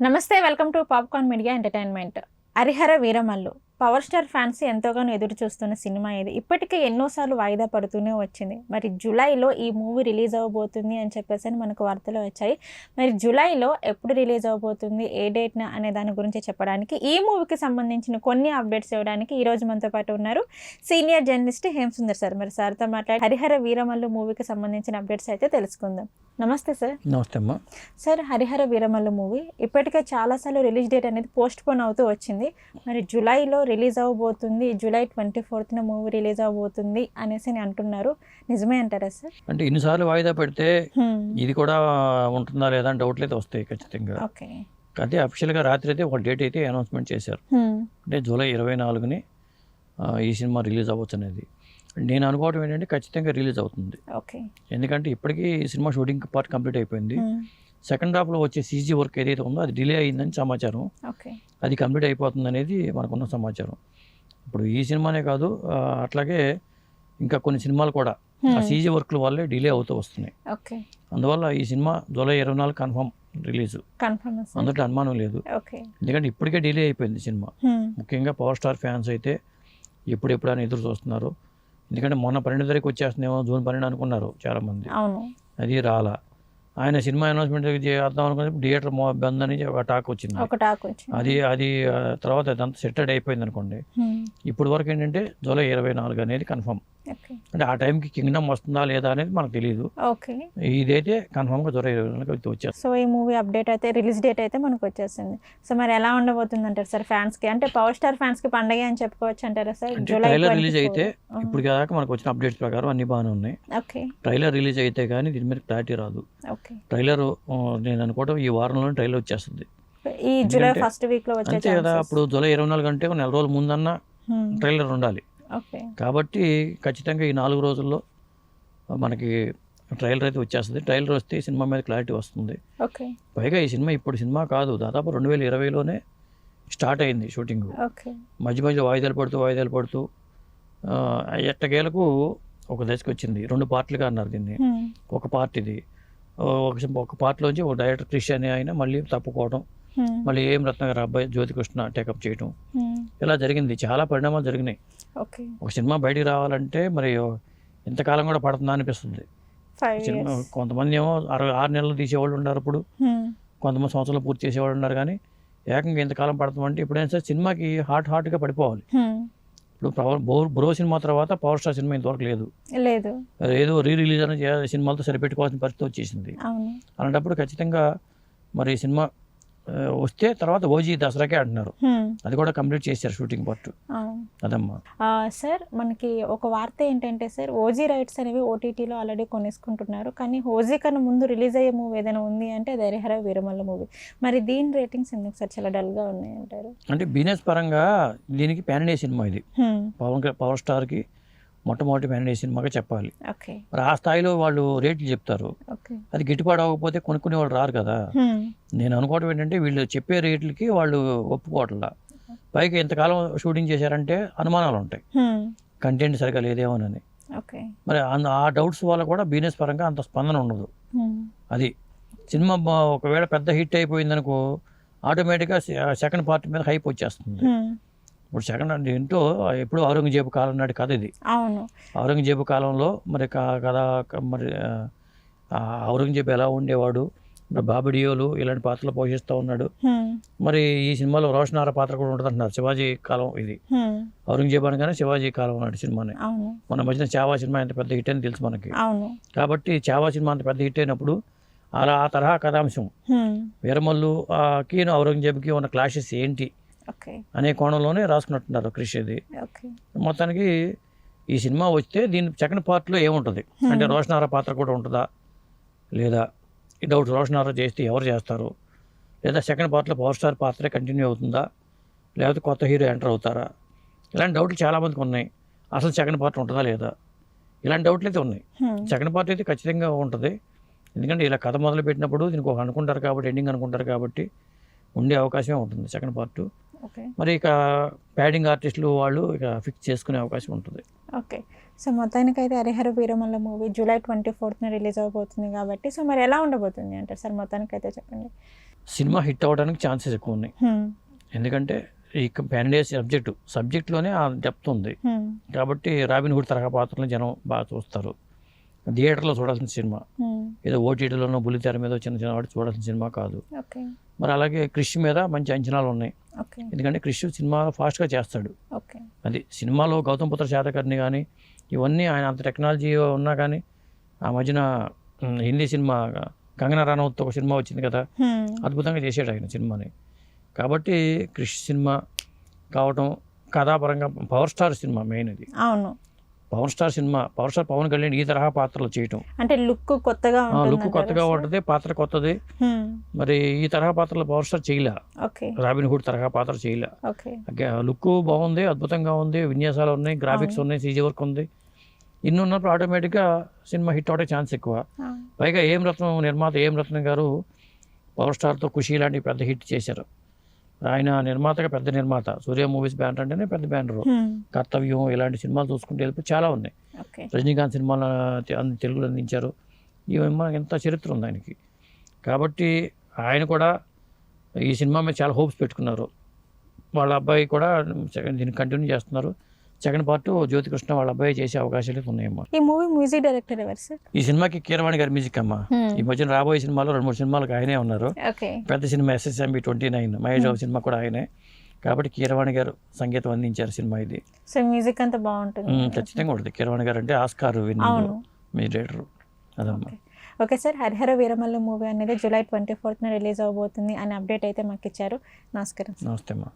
నమస్తే, welcome to popcorn media entertainment. Harihara Veeramallu power star fans ఎంతోగానో ఎదురు చూస్తున్న సినిమా ఇది. ఇప్పటికే ఎన్నోసార్లు వాయిదా పడుతూనే వచ్చింది. మరి జూలైలో ఈ మూవీ రిలీజ్ అవ్వబోతుంది అని చెప్పేసి మనకు వార్తలు వచ్చాయి. మరి జూలైలో ఎప్పుడు రిలీజ్ అవ్వబోతుంది, ఏ డేట్న అనే దాని గురించి చెప్పడానికి, ఈ మూవీకి సంబంధించిన కొన్ని అప్డేట్స్ ఇవ్వడానికి ఈరోజు మనతో పాటు ఉన్నారు సీనియర్ జర్నలిస్ట్ హేమసుందర్ సార్. మరి సార్తో మాట్లాడి హరిహర వీరమల్లు మూవీకి సంబంధించిన అప్డేట్స్ అయితే తెలుసుకుందాం. నమస్తే సార్. నమస్తే అమ్మా. సార్, హరిహర వీరమల్లు మూవీ ఇప్పటికే చాలాసార్లు రిలీజ్ డేట్ అనేది పోస్ట్ పోన్ అవుతూ వచ్చింది. మరి జూలైలో రిలీజ్ అవ్వబోతుంది, జూలై 24న మూవీ రిలీజ్ అవ్వబోతుంది అనేసి అంటున్నారు. నిజమే అంటారా సార్? అంటే ఇన్నిసార్లు వాయిదా పెడితే ఇది కూడా ఉంటుందా లేదా అని డౌట్లు అయితే వస్తాయి ఖచ్చితంగా. ఓకే. అయితే అఫీషియల్గా రాత్రి అయితే ఒక డేట్ అయితే అనౌన్స్మెంట్ చేశారు. అంటే జూలై 24ని ఈ సినిమా రిలీజ్ అవ్వచ్చు అనేది. నేను అనుకోవడం ఏంటంటే ఖచ్చితంగా రిలీజ్ అవుతుంది. ఓకే. ఎందుకంటే ఇప్పటికీ ఈ సినిమా షూటింగ్ పార్ట్ కంప్లీట్ అయిపోయింది. సెకండ్ హాఫ్లో వచ్చే సీజీ వర్క్ ఏదైతే ఉందో అది డిలే అయిందని సమాచారం. ఓకే. అది కంప్లీట్ అయిపోతుంది అనేది మనకున్న సమాచారం. ఇప్పుడు ఈ సినిమానే కాదు, అట్లాగే ఇంకా కొన్ని సినిమాలు కూడా ఆ సీజీ వర్క్ల వల్లే డిలే అవుతూ వస్తున్నాయి. ఓకే. అందువల్ల ఈ సినిమా జూలై 24 కన్ఫర్మ్ రిలీజ్, అందులో అనుమానం లేదు. ఎందుకంటే ఇప్పటికే డిలే అయిపోయింది సినిమా. ముఖ్యంగా పవర్ స్టార్ ఫ్యాన్స్ అయితే ఎప్పుడెప్పుడు అని ఎదురు చూస్తున్నారు. ఎందుకంటే మొన్న 12 తారీఖు వచ్చేస్తుందేమో, జూన్ 12 అనుకున్నారు చాలామంది. అది రాలా. ఆయన సినిమా అనౌన్స్మెంట్ చేద్దాం అనుకున్నప్పుడు థియేటర్ బంద్ అని ఒక టాక్ వచ్చింది. అది తర్వాత అదంతా సెటెడ్ అయిపోయింది అనుకోండి. ఇప్పుడు వరకు ఏంటంటే జూలై 24 అనేది కన్ఫర్మ్. అంటే ఆ టైంకి కింగ్డమ్ వస్తుందా లేదా అనేది మనకు తెలియదు. ఇదైతే కన్ఫర్మ్గా జూలై 24 వచ్చేస్తుంది. సో ఈ మూవీ అప్డేట్ అయితే, రిలీజ్ డేట్ అయితే మనకు వచ్చేసింది. సో మరి ఎలా ఉండబోతుంది అంటారు సార్ ఫ్యాన్స్కి? అంటే పవర్ స్టార్ ఫ్యాన్స్కి పండగ అని చెప్పుకోవచ్చు అంటారా సార్? ట్రైలర్ రిలీజ్ అయితే ఇప్పుడు దాకా మనకు వచ్చిన అప్డేట్స్ ప్రకారం అన్ని బాగానే ఉన్నాయి. ట్రైలర్ రిలీజ్ అయితే కానీ దీని మీద క్లారిటీ రాదు. ట్రైలర్ నేను అనుకోవడం ఈ వారంలో ట్రైలర్ వచ్చేస్తుంది. ఈ జూలై ఫస్ట్ వీక్లో అంతే కదా. అప్పుడు జూలై 24 అంటే నెల రోజుల ముందన్న ట్రైలర్ ఉండాలి. కాబట్టి ఖచ్చితంగా ఈ 4 రోజుల్లో మనకి ట్రైలర్ అయితే వచ్చేస్తుంది. ట్రైలర్ వస్తే ఈ సినిమా మీద క్లారిటీ వస్తుంది. పైగా ఈ సినిమా ఇప్పుడు సినిమా కాదు, దాదాపు 2020లోనే స్టార్ట్ అయింది షూటింగ్. మధ్య మధ్య వాయిదాలు పడుతూ ఎట్టకేలకు ఒక దశకు వచ్చింది. 2 పార్ట్లుగా అన్నారు దీన్ని. ఒక పార్ట్ ఇది, ఒక పార్ట్లోంచి ఒక డైరెక్టర్ క్రిష్ అనే ఆయన మళ్ళీ తప్పుకోవడం, మళ్ళీ ఏం రత్నగారి అబ్బాయి జ్యోతికృష్ణ టేకప్ చేయడం, ఇలా జరిగింది. చాలా పరిణామాలు జరిగినాయి. ఒక సినిమా బయటికి రావాలంటే మరి ఎంతకాలం కూడా పడుతుందా అనిపిస్తుంది. సినిమా కొంతమంది ఏమో 6 నెలలు తీసేవాళ్ళు ఉన్నారు, ఇప్పుడు కొంతమంది సంవత్సరాలు పూర్తి చేసేవాళ్ళు ఉన్నారు. కానీ ఏకంగా ఎంతకాలం పడుతుందంటే ఎప్పుడైనా సరే సినిమాకి హాట్గా పడిపోవాలి. ఇప్పుడు బ్రో సినిమా తర్వాత పవర్ స్టార్ సినిమా ఇంతవరకు లేదు. ఏదో రిలీజ్ అని సినిమాలతో సరిపెట్టుకోవాల్సిన పరిస్థితి వచ్చేసింది. అలాంటప్పుడు ఖచ్చితంగా మరి సినిమా వస్తే తర్వాత ఓజీ దసరాకే అంటున్నారు. అది కూడా కంప్లీట్ చేశారు షూటింగ్ పార్ట్. అదమ్మా సార్, మనకి ఒక వార్త ఏంటంటే సార్, ఓజీ రైట్స్ అనేవి ఓటీటీలో ఆల్రెడీ కొనేసుకుంటున్నారు. కానీ ఓజీ కన్నా ముందు రిలీజ్ అయ్యే మూవీ ఏదైనా ఉంది అంటే అది హరిహర వీరమల్లు మూవీ. మరి దీని రేటింగ్స్ ఎందుకు సార్ చాలా డల్గా ఉన్నాయి అంటారు? అంటే బిజినెస్ పరంగా దీనికి ప్యాన్ ఇండియా సినిమా ఇది. పవర్ స్టార్కి మొట్టమొదటి ప్యాన్ ఇండియా సినిమాగా చెప్పాలి. మరి ఆ స్థాయిలో వాళ్ళు రేట్లు చెప్తారు. అది గిట్టుబాటు అవ్వకపోతే కొనుక్కునే వాళ్ళు రారు కదా. నేను అనుకోవడం ఏంటంటే వీళ్ళు చెప్పే రేట్లకి వాళ్ళు ఒప్పుకోవట్లా. పైగా ఎంతకాలం షూటింగ్ చేశారంటే అనుమానాలు ఉంటాయి, కంటెంట్ సరిగా లేదేమోనని. మరి ఆ డౌట్స్ వల్ల కూడా బిజినెస్ పరంగా అంత స్పందన ఉండదు. అది సినిమా ఒకవేళ పెద్ద హిట్ అయిపోయిందనుకో, ఆటోమేటిక్గా సెకండ్ పార్ట్ మీద హైప్ వచ్చేస్తుంది. ఇప్పుడు సెకండ్ ఏంటో ఎప్పుడు ఔరంగజేబు కాలం నాటి కథ ఇది. ఔరంగజేబు కాలంలో మరి కథ, మరి ఔరంగజేబు ఎలా ఉండేవాడు, మరి బాబడియోలు ఇలాంటి పాత్రలు పోషిస్తూ ఉన్నాడు. మరి ఈ సినిమాలో రోషనార పాత్ర కూడా ఉంటుంది అంటున్నారు. శివాజీ కాలం ఇది. ఔరంగజేబు అనగానే శివాజీ కాలం నాటి సినిమానే. మన మధ్యన చావా సినిమా ఎంత పెద్ద హిట్ అని తెలుసు మనకి. కాబట్టి చావా సినిమా అంత పెద్ద హిట్ అయినప్పుడు అలా ఆ తరహా కథాంశం వీరమల్లుకి ఔరంగజేబుకి ఉన్న క్లాషెస్ ఏంటి అనే కోణంలోనే రాసుకున్నట్టున్నారు క్రిష్. ఇది మొత్తానికి ఈ సినిమా వస్తే దీని సెకండ్ పార్ట్లో ఏముంటుంది అంటే రోషనార పాత్ర కూడా ఉంటుందా లేదా, ఈ డౌట్. రోషనార చేస్తే ఎవరు చేస్తారు, లేదా సెకండ్ పార్ట్లో పవర్ స్టార్ పాత్రే కంటిన్యూ అవుతుందా, లేకపోతే కొత్త హీరో ఎంటర్ అవుతారా, ఇలాంటి డౌట్లు చాలామందికి ఉన్నాయి. అసలు సెకండ్ పార్ట్ ఉంటుందా లేదా, ఇలాంటి డౌట్లు అయితే ఉన్నాయి. సెకండ్ పార్ట్ అయితే ఖచ్చితంగా ఉంటుంది. ఎందుకంటే ఇలా కథ మొదలు పెట్టినప్పుడు దీనికి ఒక అనుకుంటారు కాబట్టి, ఎండింగ్ అనుకుంటారు కాబట్టి ఉండే అవకాశమే ఉంటుంది సెకండ్ పార్ట్. మరి ఇక ప్యాడింగ్ ఆర్టిస్టులు వాళ్ళు ఇక ఫిక్స్ చేసుకునే అవకాశం ఉంటుంది. సో మొత్తానికైతే హరిహర వీరమల్లు మూవీ జూలై 24న రిలీజ్ అవబోతుంది కాబట్టి, సో మరి ఎలా ఉండబోతుంది అంటారు సార్? మొత్తానికైతే చెప్పండి. సినిమా హిట్ అవ్వడానికి ఛాన్సెస్ ఎక్కువ ఉన్నాయి. ఎందుకంటే ఈ పాన్ ఇండియా సబ్జెక్ట్లోనే ఆ డెప్త్ ఉంది కాబట్టి రాబిన్ హుడ్ తరహా పాత్రలను జనం బాగా చూస్తారు. థియేటర్లో చూడాల్సిన సినిమా, ఏదో ఓటీటీలోనో బుల్లితెర మీద చిన్న చిన్న వాటి చూడాల్సిన సినిమా కాదు. మరి అలాగే క్రిష్ మీద మంచి అంచనాలు ఉన్నాయి. ఎందుకంటే క్రిష్ సినిమా ఫాస్ట్గా చేస్తాడు. అది సినిమాలో గౌతమ్ పుత్ర శాతకర్ణి కానీ ఇవన్నీ ఆయన అంత టెక్నాలజీ ఉన్నా కానీ ఆ మధ్యన హిందీ సినిమా కంగనా రనౌత్ ఒక సినిమా వచ్చింది కదా, అద్భుతంగా చేసాడు ఆయన సినిమాని. కాబట్టి క్రిష్ సినిమా కావటం కథాపరంగా పవర్ స్టార్ సినిమా మెయిన్ ఇది. అవును, power star cinema, power star Pawan Kalyan ఈ తరహా పాత్రలు చేయటం అంటే లుక్ కొత్తగా ఉంటుంది, పాత్ర కొత్తది. మరి ఈ తరహా పాత్రలు పవర్ స్టార్ చేయలే, రాబిన్ హుడ్ తరహా పాత్ర చేయలే. లుక్ బాగుంది, అద్భుతంగా ఉంది, విన్యాసాలు ఉన్నాయి, గ్రాఫిక్స్ ఉన్నాయి, సీజీ వర్క్ ఉంది. ఇన్ని ఉన్నప్పుడు ఆటోమేటిక్గా సినిమా హిట్ అవడానికి ఛాన్స్ ఎక్కువ. పైగా నిర్మాత ఏం రత్నం గారు పవర్ స్టార్తో ఖుషి లాంటి పెద్ద హిట్ చేశారు. ఆయన నిర్మాతగా పెద్ద నిర్మాత, సూర్య మూవీస్ బ్యానర్ అంటేనే పెద్ద బ్యానరు. కర్తవ్యం ఇలాంటి సినిమాలు చూసుకుంటే వెళ్ళిపోయి చాలా ఉన్నాయి. రజనీకాంత్ సినిమాలు తెలుగులో అందించారు. ఈ ఎంత చరిత్ర ఉంది ఆయనకి. కాబట్టి ఆయన కూడా ఈ సినిమా మీద చాలా హోప్స్ పెట్టుకున్నారు. వాళ్ళ అబ్బాయి కూడా దీన్ని కంటిన్యూ చేస్తున్నారు. సెకండ్ పార్ట్ జ్యోతికృష్ణ వాళ్ళ అబ్బాయి చేసే అవకాశాలు ఉన్నాయమ్మా. ఈ మూవీ మ్యూజిక్ డైరెక్టర్ ఎవరు సార్? ఈ సినిమాకి కీరవాణి గారి మ్యూజిక్ అమ్మా. ఈ మధ్యన రాబోయే సినిమాలో 2-3 సినిమాలకు ఆయనే ఉన్నారు. పెద్ద cinema SSMB 29 Mahesh Babu cinema కూడా ఆయనే. కాబట్టి కీరవాణి గారు సంగీతం అందించారు సినిమా ఇది. సో మ్యూజిక్ అంతా బాగుంటుంది, ఖచ్చితంగా ఉంటుంది. కీరవాణి గారు అంటే ఆస్కార్ విన్నింగ్ మీడియేటర్ అదమ్మా. Okay sir, Harihara Veeramallu movie అనేది July 24th రిలీజ్ అవబోతుంది అనే అప్డేట్ అయితే మాకు ఇచ్చారు. నమస్కారం. నమస్తే అమ్మా.